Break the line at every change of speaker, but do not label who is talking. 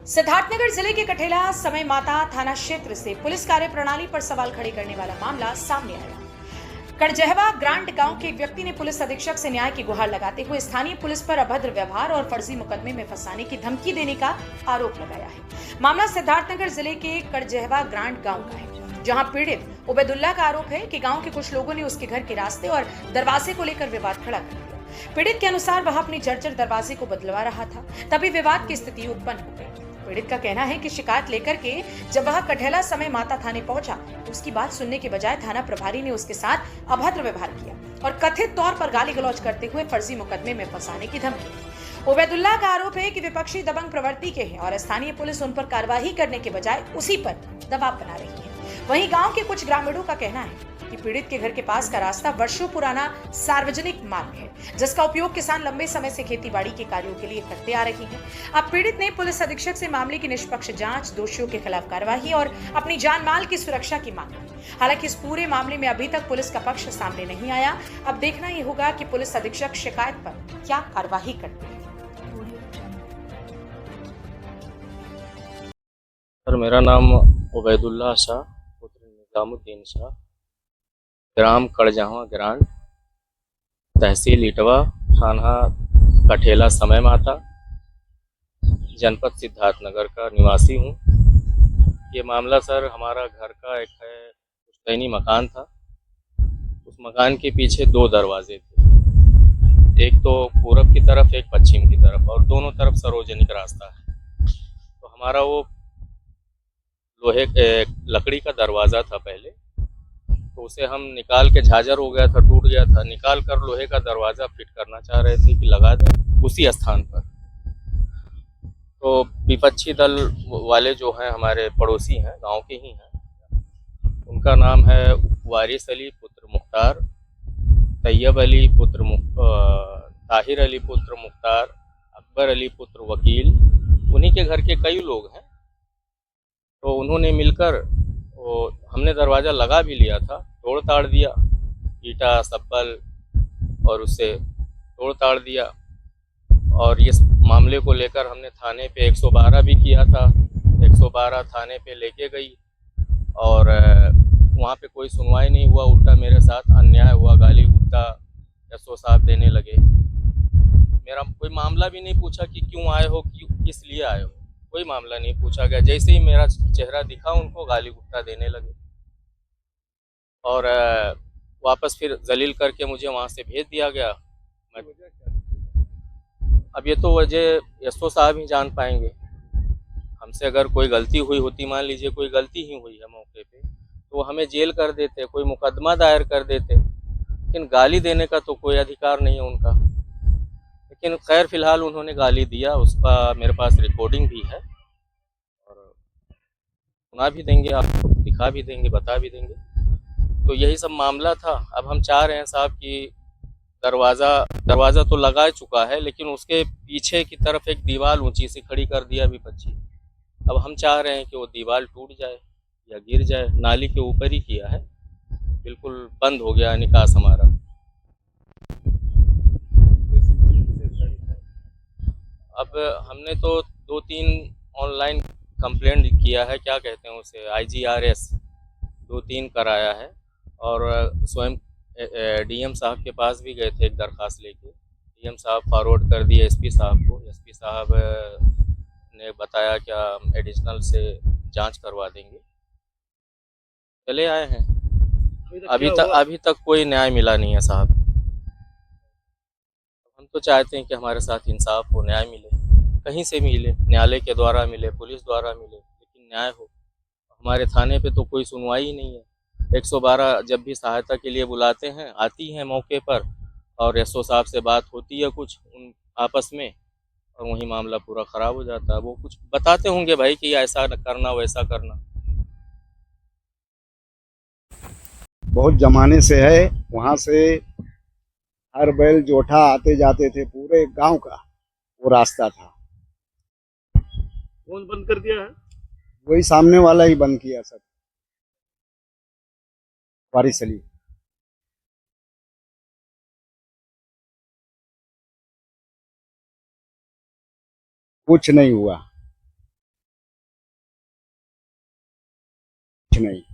सिद्धार्थनगर जिले के कठेला समय माता थाना क्षेत्र से पुलिस कार्य प्रणाली पर सवाल खड़े करने वाला मामला सामने आया। कड़जहवा ग्रांट गांव के एक व्यक्ति ने पुलिस अधीक्षक से न्याय की गुहार लगाते हुए स्थानीय पुलिस पर अभद्र व्यवहार और फर्जी मुकदमे में फंसाने की धमकी देने का आरोप लगाया है। मामला सिद्धार्थनगर जिले के कड़जहवा ग्रांट गांव का है, जहां पीड़ित उबैदुल्ला का आरोप है कि गांव के कुछ लोगों ने उसके घर के रास्ते और दरवाजे को लेकर विवाद खड़ा कर दिया। पीड़ित के अनुसार वह अपनी जर्जर दरवाजे को बदलवा रहा था, तभी विवाद की स्थिति उत्पन्न हो गई। पीड़ित का कहना है कि शिकायत लेकर के जब वह कठेला समय माता थाने पहुंचा तो उसकी बात सुनने के बजाय थाना प्रभारी ने उसके साथ अभद्र व्यवहार किया और कथित तौर पर गाली गलौज करते हुए फर्जी मुकदमे में फंसाने की धमकी दी। उबैदुल्ला का आरोप है कि विपक्षी दबंग प्रवृत्ति के हैं और स्थानीय पुलिस उन पर कार्रवाई करने के बजाय उसी पर दबाव बना रही है। वहीं गांव के कुछ ग्रामीणों का कहना है कि पीड़ित के घर के पास का रास्ता वर्षों पुराना सार्वजनिक मार्ग है, जिसका उपयोग किसान लंबे समय से खेतीबाड़ी के कार्यों के लिए करते आ रहे हैं। अब पीड़ित ने पुलिस अधीक्षक से मामले की निष्पक्ष जांच, दोषियों के खिलाफ कार्यवाही और अपनी जान माल की सुरक्षा की मांग की। हालांकि इस पूरे मामले में अभी तक पुलिस का पक्ष सामने नहीं आया। अब देखना ये होगा कि पुलिस अधीक्षक शिकायत पर क्या कार्यवाही करते हैं।
सर, मेरा नाम उबैदुल्ला शाह पुत्र निजामुद्दीन शाह, ग्राम कड़जहवा ग्रांट, तहसील इटवा, थाना कठेला समय माता, जनपद सिद्धार्थनगर का निवासी हूँ। ये मामला सर हमारा घर का एक है पुश्तैनी मकान था। उस मकान के पीछे दो दरवाजे थे, एक तो पूरब की तरफ, एक पश्चिम की तरफ, और दोनों तरफ सार्वजनिक रास्ता है। तो हमारा वो लोहे लकड़ी का दरवाज़ा था पहले, तो उसे हम निकाल के, झाजर हो गया था, टूट गया था, निकाल कर लोहे का दरवाज़ा फिट करना चाह रहे थे कि लगा दें उसी स्थान पर। तो विपक्षी दल वाले जो हैं, हमारे पड़ोसी हैं, गांव के ही हैं, उनका नाम है वारिस अली पुत्र मुख्तार, तैयब अली पुत्र ताहिर अली पुत्र मुख्तार, अकबर अली पुत्र वकील, उन्हीं के घर के कई लोग हैं। तो उन्होंने मिलकर, हमने दरवाज़ा लगा भी लिया था, तोड़ ताड़ दिया, ईटा सब्बल और उससे तोड़ ताड़ दिया। और इस मामले को लेकर हमने थाने पे 112 भी किया था। 112 थाने पे लेके गई और वहाँ पे कोई सुनवाई नहीं हुआ, उल्टा मेरे साथ अन्याय हुआ, गाली गुप्ता एसओ साहब देने लगे। मेरा कोई मामला भी नहीं पूछा कि क्यों आए हो, किस लिए आए हो, कोई मामला नहीं पूछा गया। जैसे ही मेरा चेहरा दिखा, उनको गाली गुप्ता देने लगे और वापस फिर जलील करके मुझे वहाँ से भेज दिया गया। अब ये तो वजह एसओ साहब ही जान पाएंगे। हमसे अगर कोई गलती हुई होती, मान लीजिए कोई गलती ही हुई है मौके पे, तो हमें जेल कर देते, कोई मुकदमा दायर कर देते, लेकिन गाली देने का तो कोई अधिकार नहीं है उनका। लेकिन खैर फिलहाल उन्होंने गाली दिया, उसका मेरे पास रिकॉर्डिंग भी है और सुना भी देंगे, आपको दिखा भी देंगे, बता भी देंगे। तो यही सब मामला था। अब हम चाह रहे हैं साहब कि दरवाज़ा तो लगा चुका है, लेकिन उसके पीछे की तरफ एक दीवार ऊंची सी खड़ी कर दिया विपक्षी। अब हम चाह रहे हैं कि वो दीवार टूट जाए या गिर जाए। नाली के ऊपर ही किया है, बिल्कुल बंद हो गया निकास हमारा। अब हमने तो 2-3 ऑनलाइन कंप्लेंट किया है, क्या कहते हैं उसे, IGRS 2-3 कराया है और स्वयं डीएम साहब के पास भी गए थे एक दरख्वास्त लेके। डीएम साहब फॉरवर्ड कर दिए एसपी साहब को। एसपी साहब ने बताया क्या एडिशनल से जांच करवा देंगे। चले आए हैं, अभी तक कोई न्याय मिला नहीं है साहब। हम तो चाहते हैं कि हमारे साथ इंसाफ हो, न्याय मिले, कहीं से मिले, न्यायालय के द्वारा मिले, पुलिस द्वारा मिले, लेकिन न्याय हो। हमारे थाने पे तो कोई सुनवाई ही नहीं है। 112 जब भी सहायता के लिए बुलाते हैं, आती हैं मौके पर और एसओ साहब से बात होती है कुछ उन आपस में, और वही मामला पूरा ख़राब हो जाता है। वो कुछ बताते होंगे भाई कि ऐसा करना, वैसा करना।
बहुत जमाने से है। वहाँ से हर बैल जोठा आते जाते थे, पूरे गांव का वो रास्ता था।
कौन बंद कर दिया है?
वही सामने वाला ही बंद किया सब, वारिस अली। कुछ नहीं हुआ। कुछ नहीं।